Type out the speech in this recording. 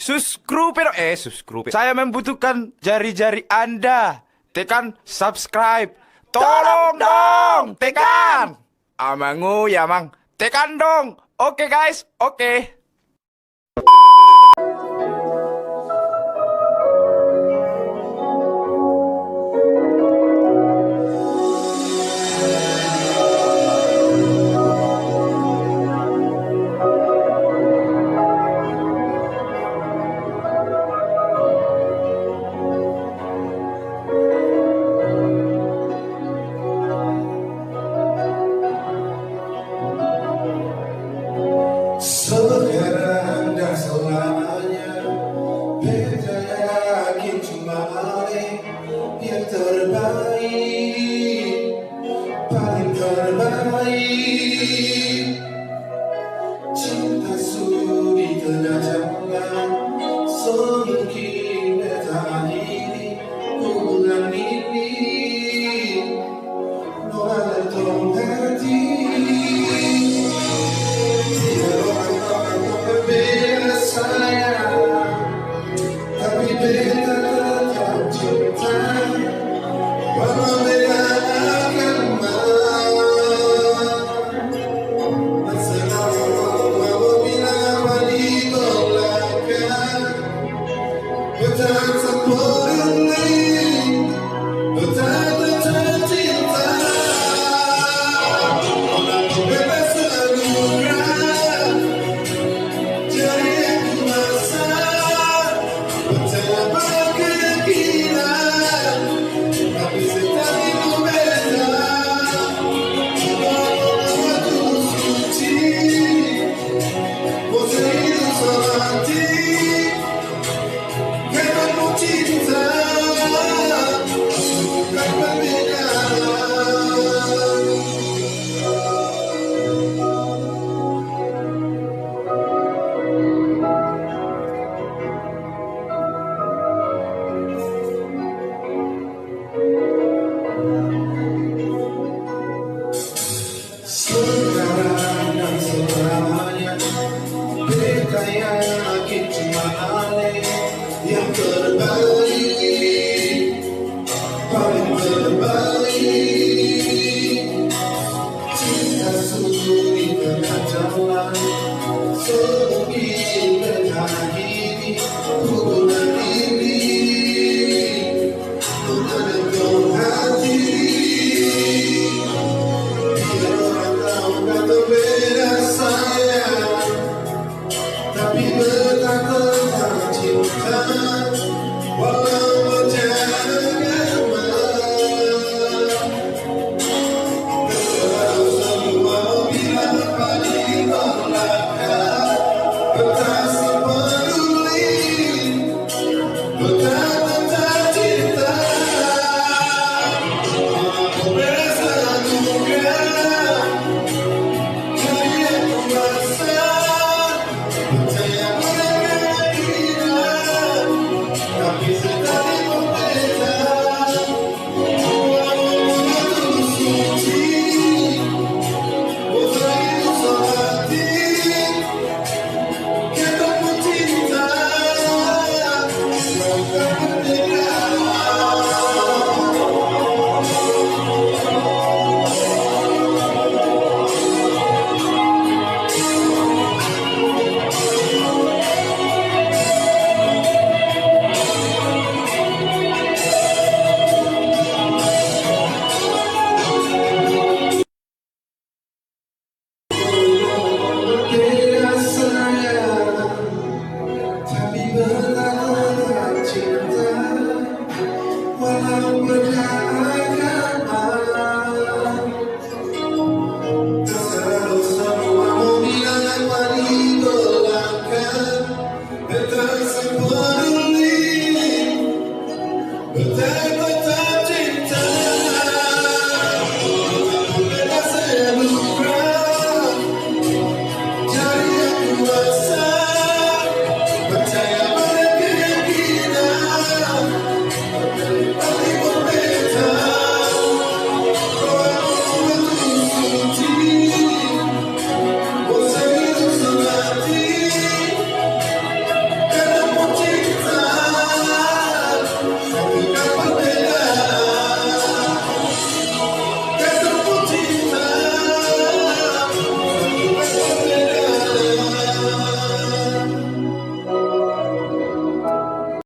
subscribe. Saya membutuhkan jari-jari Anda. Tekan subscribe. Tolong dong, tekan. Amangu ya, Mang. Tekan dong. Oke, guys. Oke. Sekarang dan selamanya, beta yakin cuma Ale yang terbaik, paling terbaik. Cinta sudi tengah jalan, semungkin beta akhiri hubungan ini. Nora lantong hati. Tapi beta tetap cinta, walau beta agama. Selalu apabila wali belakang, beta tak berhenti, beta tetap cinta. Walau beta selalu gerak, jadi aku rasa betapa keinginan, tapi setiap itu beda. Waktu suci, bos hidup semati, ketemu cinta, bukan perbedaan. Sekarang dan selamanya, beta yakin cuma Ale yang terbaik, paling terbaik. Cinta sudi tengah jalan, semungkin beta akhiri